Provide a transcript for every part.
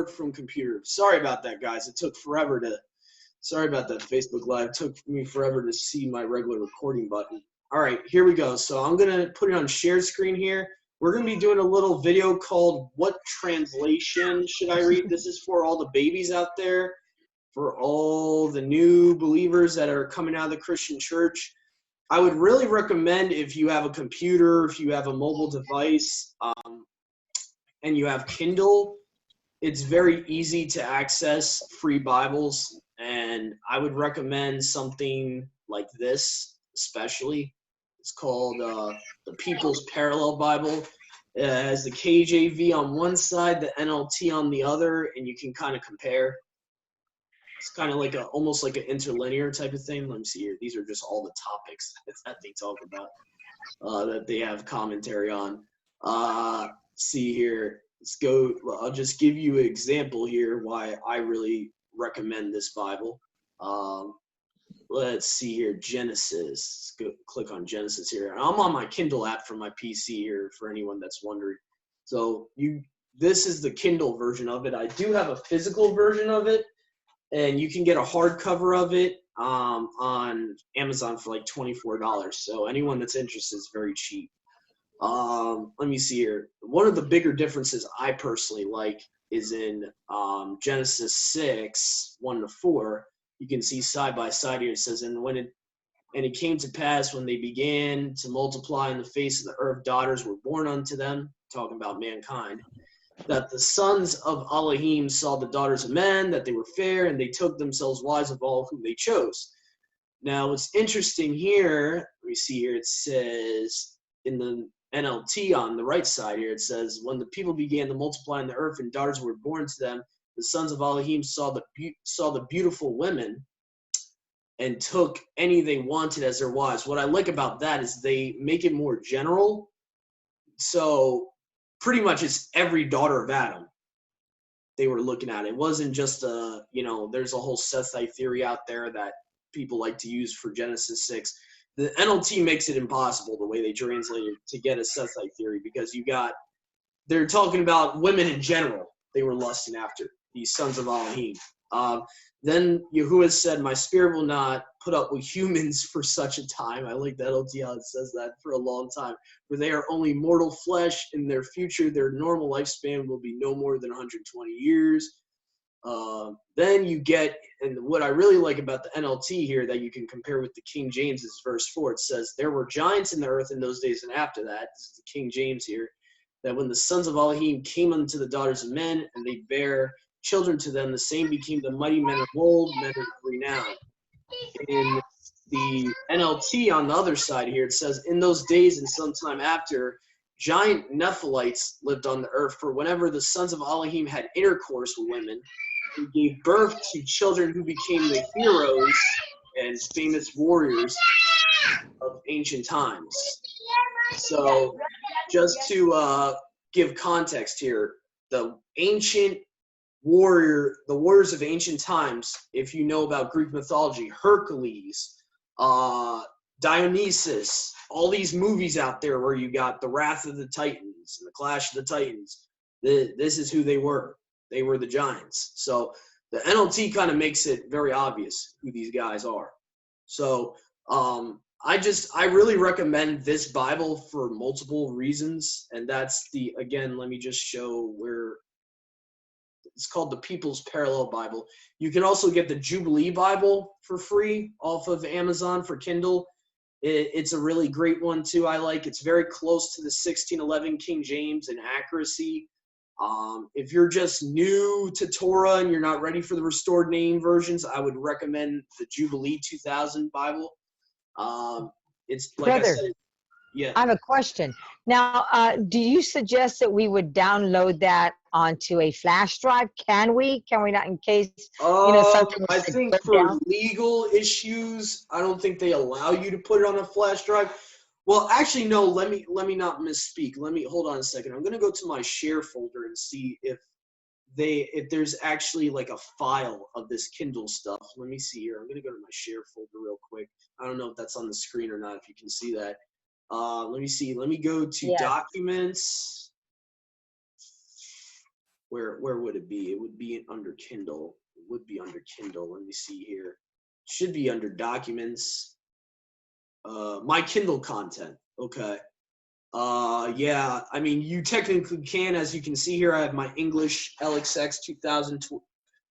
work from computer. Sorry about that, guys. It took forever to. Sorry about that Facebook Live. It took me forever to see my regular recording button. All right, here we go. So I'm going to put it on share screen here. We're going to be doing a little video called What Translation Should I Read? This is for all the babies out there, for all the new believers that are coming out of the Christian church. I would really recommend, if you have a computer, if you have a mobile device, and you have Kindle, it's very easy to access free Bibles. And I would recommend something like this, especially. It's called the People's Parallel Bible. It has the KJV on one side, the NLT on the other, and you can kind of compare. It's kind of like almost like an interlinear type of thing. Let me see here. These are just all the topics that they talk about, that they have commentary on. See here. Let's go. Well, I'll just give you an example here why I really recommend this Bible. Let's see here. Genesis. Let's go click on Genesis here. I'm on my Kindle app from my PC here for anyone that's wondering. So this is the Kindle version of it. I do have a physical version of it, and you can get a hardcover of it on Amazon for like $24. So anyone that's interested is very cheap. Let me see here. One of the bigger differences I personally like is in Genesis 6, 1-4. You can see side by side here. It says, and it came to pass when they began to multiply in the face of the earth, daughters were born unto them, talking about mankind, that the sons of Elohim saw the daughters of men, that they were fair, and they took themselves wives of all whom they chose. Now, what's interesting here, let me see here, it says in the NLT on the right side here, it says, when the people began to multiply in the earth and daughters were born to them, the sons of Elohim saw the beautiful women and took any they wanted as their wives. What I like about that is they make it more general. So pretty much it's every daughter of Adam they were looking at. It wasn't just there's a whole Sethite theory out there that people like to use for Genesis 6. The NLT makes it impossible the way they translate it to get a Sethite theory, because they're talking about women in general they were lusting after, these sons of Elohim. Then Yahuah said, my spirit will not put up with humans for such a time. I like the NLT how it says that, for a long time. For they are only mortal flesh. In their future, their normal lifespan will be no more than 120 years. Then you get, and what I really like about the NLT here that you can compare with the King James is verse 4. It says, there were giants in the earth in those days, and after that, this is the King James here, that when the sons of Elohim came unto the daughters of men, and they bare children to them, the same became the mighty men of old, men of renown. In the NLT on the other side here, it says, in those days and sometime after, giant Nephilites lived on the earth, for whenever the sons of Elohim had intercourse with women, they gave birth to children who became the heroes and famous warriors of ancient times. So just to give context here, the warriors of ancient times, if you know about Greek mythology, Hercules, Dionysus, all these movies out there where you got the Wrath of the Titans and the Clash of the Titans, this is who they were. They were the giants. So the NLT kind of makes it very obvious who these guys are. So I really recommend this Bible for multiple reasons, and that's again, let me just show where it's called the People's Parallel Bible. You can also get the Jubilee Bible for free off of Amazon for Kindle. It's a really great one too. I like it's very close to the 1611 King James in accuracy. If you're just new to Torah and you're not ready for the restored name versions, I would recommend the Jubilee 2000 Bible. It's like Brother, I said, yeah. I have a question. Now, do you suggest that we would download that onto a flash drive? Can we? Can we not, in case something? I think for legal issues, I don't think they allow you to put it on a flash drive. Well, actually, no. Let me not misspeak. Hold on a second. I'm gonna go to my share folder and see if there's actually like a file of this Kindle stuff. Let me see here. I'm gonna go to my share folder real quick. I don't know if that's on the screen or not. If you can see that. Let me see. Let me go to Documents. where would it be? It would be under Kindle. It would be under Kindle. Let me see here. It should be under documents. My Kindle content. Okay. Yeah, I mean, you technically can, as you can see here, I have my English LXX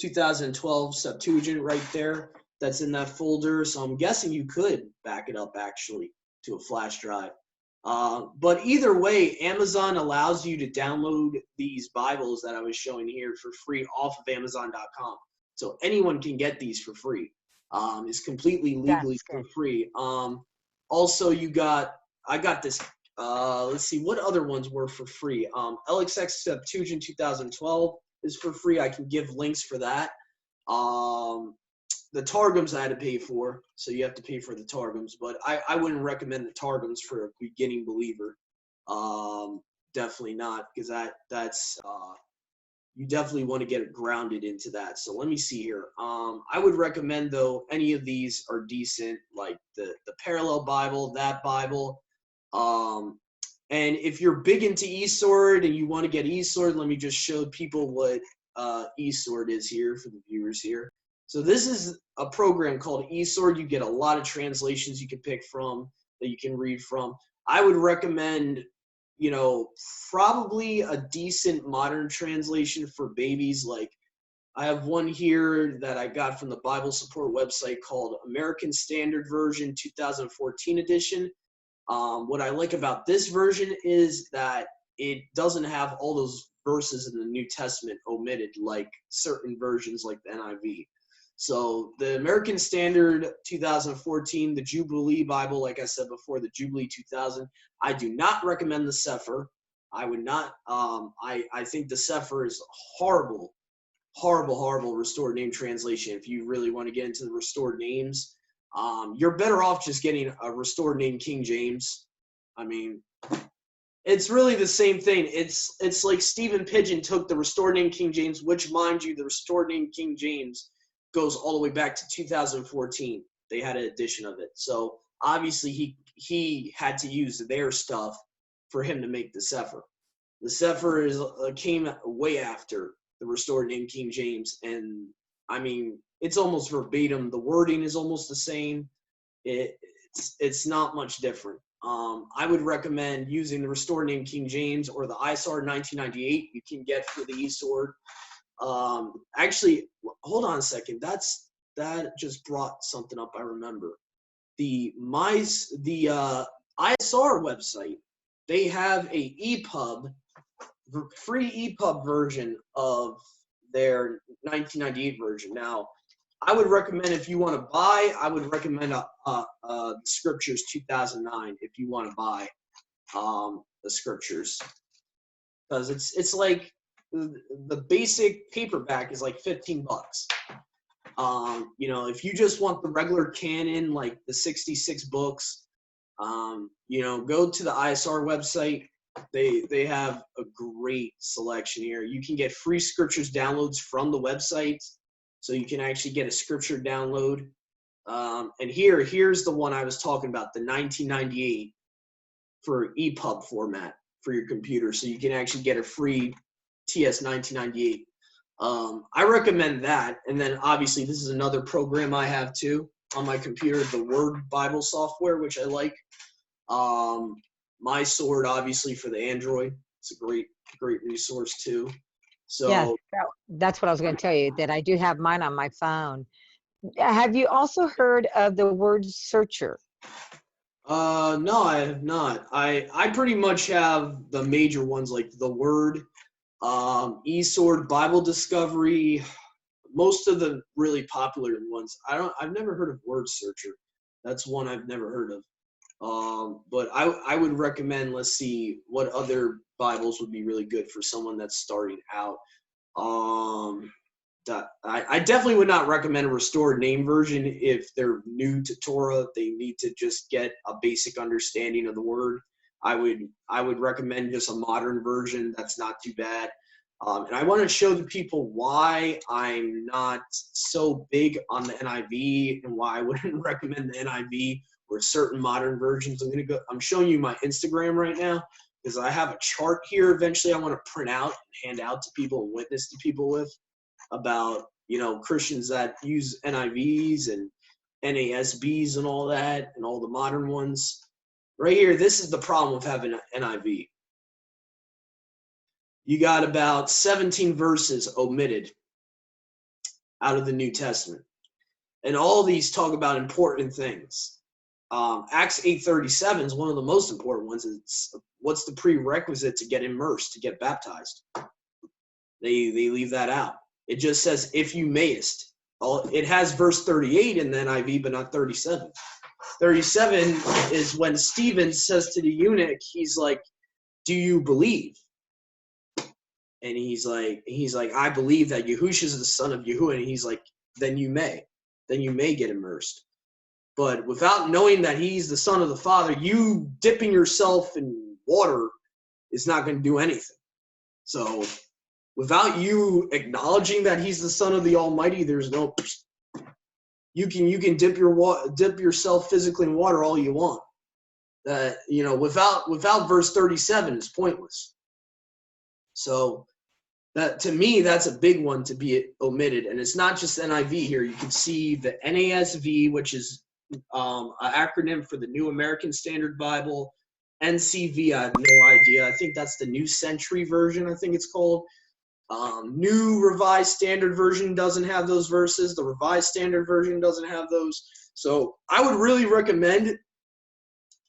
2012 Septuagint right there. That's in that folder. So I'm guessing you could back it up actually to a flash drive. But either way, Amazon allows you to download these Bibles that I was showing here for free off of Amazon.com. So anyone can get these for free. It's completely legally for free. Also, I got this. Let's see, what other ones were for free? LXX Septuagint 2012 is for free. I can give links for that. The Targums I had to pay for, so you have to pay for the Targums, but I wouldn't recommend the Targums for a beginning believer. Definitely not, because that's you definitely want to get grounded into that. So let me see here. I would recommend, though, any of these are decent, like the Parallel Bible, that Bible. And if you're big into eSword and you want to get eSword, let me just show people what eSword is here for the viewers here. So this is a program called eSword. You get a lot of translations you can pick from, that you can read from. I would recommend, you know, probably a decent modern translation for babies. Like, I have one here that I got from the Bible support website called American Standard Version 2014 edition. What I like about this version is that it doesn't have all those verses in the New Testament omitted like certain versions like the NIV. So the American Standard 2014, the Jubilee Bible, like I said before, the Jubilee 2000, I do not recommend the Sefer. I would not. I think the Sefer is horrible restored name translation. If you really want to get into the restored names, you're better off just getting a restored name King James. I mean, it's really the same thing. It's like Stephen Pidgeon took the restored name King James, which, mind you, the restored name King James goes all the way back to 2014. They had an edition of it. So obviously he had to use their stuff for him to make the Sefer. The Sefer came way after the restored name King James, and I mean, it's almost verbatim. The wording is almost the same. It's not much different. I would recommend using the restored name King James or the ISR 1998 you can get for the eSword. Actually, hold on a second. That just brought something up I remember. The ISR website, they have a EPUB, free EPUB version of their 1998 version. Now, I would recommend, if you want to buy, I would recommend Scriptures 2009 if you want to buy the Scriptures, because it's like the basic paperback is like $15. You know, if you just want the regular canon, like the 66 books, you know, go to the ISR website. They have a great selection here. You can get free Scriptures downloads from the website, so you can actually get a Scripture download. And here's the one I was talking about, the 1998 for EPUB format for your computer, so you can actually get a free TS 1998. I recommend that. And then obviously this is another program I have too on my computer, the Word Bible software, which I like. My Sword, obviously, for the Android. It's a great resource too. So yeah, that's what I was going to tell you, that I do have mine on my phone. Have you also heard of the Word Searcher? No, I have not. I pretty much have the major ones like the Word, eSword, Bible Discovery, most of the really popular ones. I've never heard of Word Searcher. That's one I've never heard of. But I would recommend, let's see, what other Bibles would be really good for someone that's starting out. I definitely would not recommend a restored name version if they're new to Torah. They need to just get a basic understanding of the word. I would recommend just a modern version. That's not too bad. And I want to show the people why I'm not so big on the NIV and why I wouldn't recommend the NIV or certain modern versions. I'm showing you my Instagram right now. because I have a chart here eventually I want to print out and hand out to people and witness to people with about, Christians that use NIVs and NASBs and all that and all the modern ones. Right here, this is the problem with having an NIV. You got about 17 verses omitted out of the New Testament. And all these talk about important things. Acts 8:37 is one of the most important ones. It's what's the prerequisite to get immersed, to get baptized. They leave that out. It just says, if you mayest. It has verse 38 in the NIV, but not 37. 37 is when Stephen says to the eunuch, he's like, do you believe? And he's like, I believe that Yahusha is the son of Yahuah. And he's like, then you may get immersed. But without knowing that he's the son of the Father, you dipping yourself in water is not going to do anything. So without you acknowledging that he's the son of the Almighty, there's no, you can dip yourself physically in water all you want. Without verse 37 is pointless. So that, to me, that's a big one to be omitted. And it's not just NIV here. You can see the NASV, which is an acronym for the New American Standard Bible. NCV, I have no idea. I think that's the New Century Version, I think it's called. New Revised Standard Version doesn't have those verses. The Revised Standard Version doesn't have those. So I would really recommend,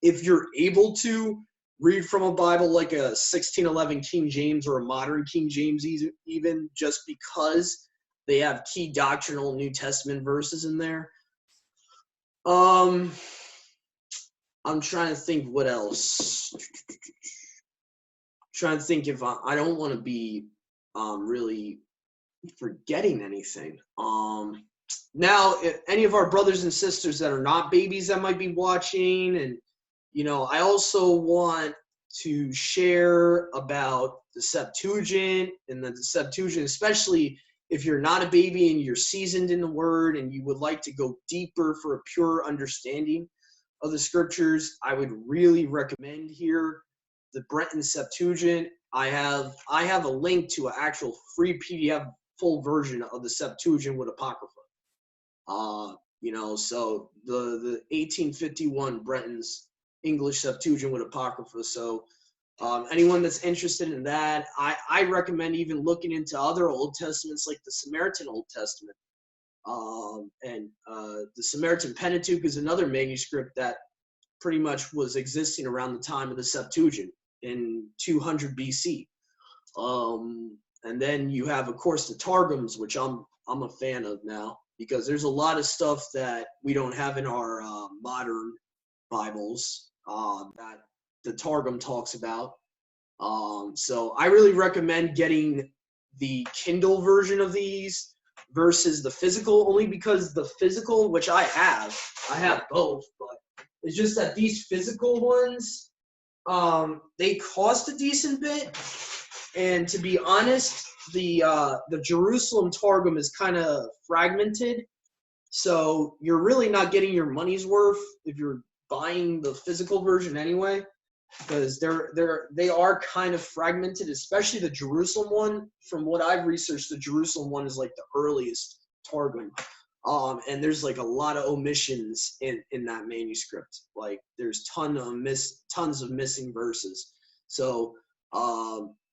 if you're able to, read from a Bible like a 1611 King James or a modern King James even, just because they have key doctrinal New Testament verses in there. I'm trying to think what else. Trying to think if I don't want to be really forgetting anything. Now, if any of our brothers and sisters that are not babies that might be watching, and I also want to share about the Septuagint, and the Septuagint, especially if you're not a baby and you're seasoned in the Word and you would like to go deeper for a pure understanding of the Scriptures, I would really recommend here the Brenton Septuagint. I have a link to an actual free PDF full version of the Septuagint with Apocrypha. So the 1851 Brenton's English Septuagint with Apocrypha. So anyone that's interested in that, I recommend even looking into other Old Testaments like the Samaritan Old Testament. And the Samaritan Pentateuch is another manuscript that pretty much was existing around the time of the Septuagint in 200 BC. And then you have, of course, the Targums, which I'm a fan of now, because there's a lot of stuff that we don't have in our modern Bibles that the Targum talks about. So I really recommend getting the Kindle version of these versus the physical, only because the physical, which I have both, but it's just that these physical ones, they cost a decent bit. And to be honest, the Jerusalem Targum is kind of fragmented. So you're really not getting your money's worth if you're buying the physical version anyway, because they are kind of fragmented, especially the Jerusalem one. From what I've researched, the Jerusalem one is like the earliest Targum. And there's like a lot of omissions in that manuscript. Like there's tons of missing verses. So,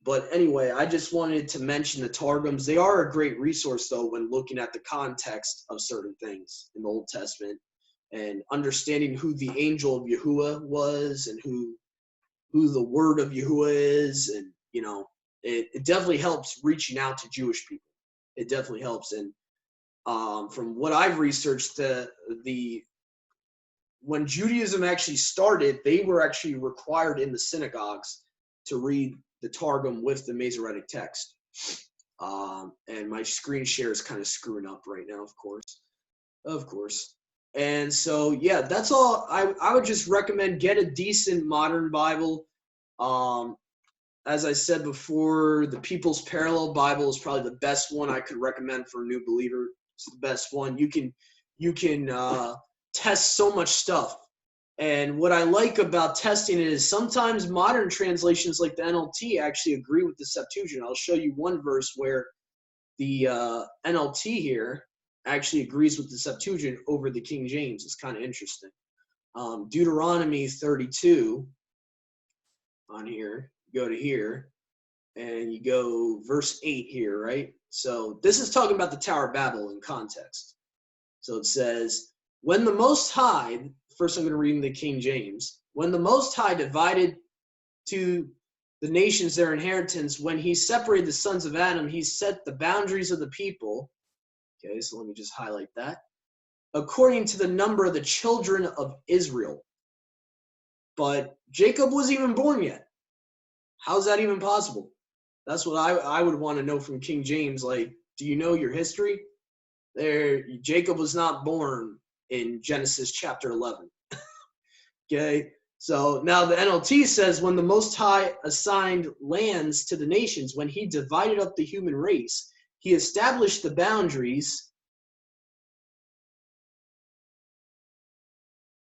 but anyway, I just wanted to mention the Targums. They are a great resource though when looking at the context of certain things in the Old Testament and understanding who the angel of Yahuah was and who the word of Yahuah is. And, it definitely helps reaching out to Jewish people. It definitely helps. And from what I've researched, when Judaism actually started, they were actually required in the synagogues to read the Targum with the Masoretic text. And my screen share is kind of screwing up right now, of course. And so, yeah, that's all. I would just recommend get a decent modern Bible. As I said before, the People's Parallel Bible is probably the best one I could recommend for a new believer. It's the best one. You can test so much stuff And what I like about testing it is sometimes modern translations like the NLT actually agree with the Septuagint. I'll show you one verse where the NLT here actually agrees with the Septuagint over the King James. It's kind of interesting. Deuteronomy 32 on here, you go to here, and you go verse 8 here, right? So this is talking about the Tower of Babel in context. So it says, when the Most High, first I'm going to read in the King James, when the Most High divided to the nations their inheritance, when he separated the sons of Adam, he set the boundaries of the people. Okay, so let me just highlight that. According to the number of the children of Israel. But Jacob wasn't even born yet. How's that even possible? That's what I would want to know from King James. Like, do you know your history? Jacob was not born in Genesis chapter 11. Okay, so now the NLT says, when the Most High assigned lands to the nations, when he divided up the human race, he established the boundaries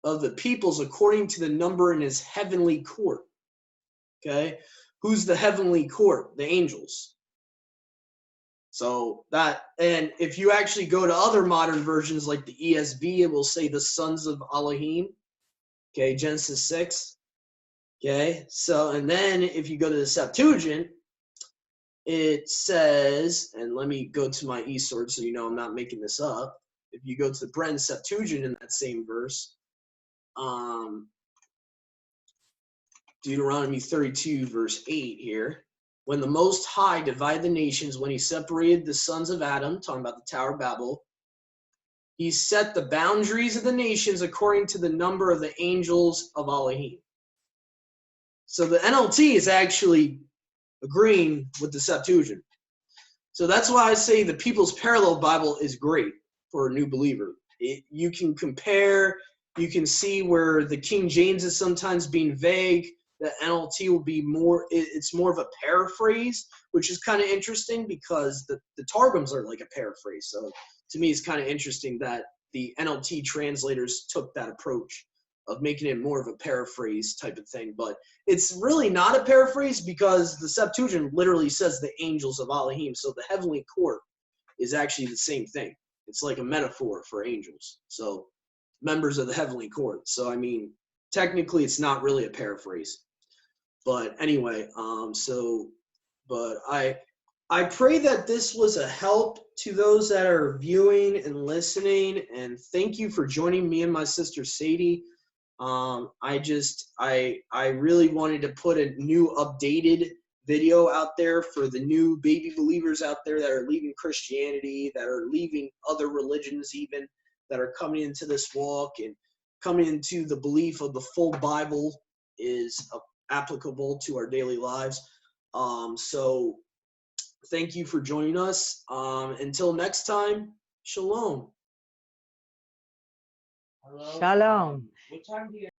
of the peoples according to the number in his heavenly court. Okay, who's the heavenly court? The angels. So that, and if you actually go to other modern versions like the ESV, it will say the sons of Elohim. Okay, Genesis 6. Okay, so, and then if you go to the Septuagint, it says, and let me go to my eSword so you know I'm not making this up. If you go to the Brenton Septuagint in that same verse, Deuteronomy 32 verse 8 here, when the Most High divided the nations, when he separated the sons of Adam, talking about the Tower of Babel, he set the boundaries of the nations according to the number of the angels of Elohim. So the NLT is actually agreeing with the Septuagint. So that's why I say the People's Parallel Bible is great for a new believer. You can compare, you can see where the King James is sometimes being vague. The NLT will be more, it's more of a paraphrase, which is kind of interesting because the Targums are like a paraphrase. So to me, it's kind of interesting that the NLT translators took that approach of making it more of a paraphrase type of thing. But it's really not a paraphrase because the Septuagint literally says the angels of Elohim. So the heavenly court is actually the same thing. It's like a metaphor for angels. So members of the heavenly court. So, I mean, technically it's not really a paraphrase. But anyway, but I pray that this was a help to those that are viewing and listening, and thank you for joining me and my sister Sadie. I really wanted to put a new updated video out there for the new baby believers out there that are leaving Christianity, that are leaving other religions even, that are coming into this walk and coming into the belief of the full Bible is applicable to our daily lives. So thank you for joining us. Until next time, shalom. Shalom. What time do you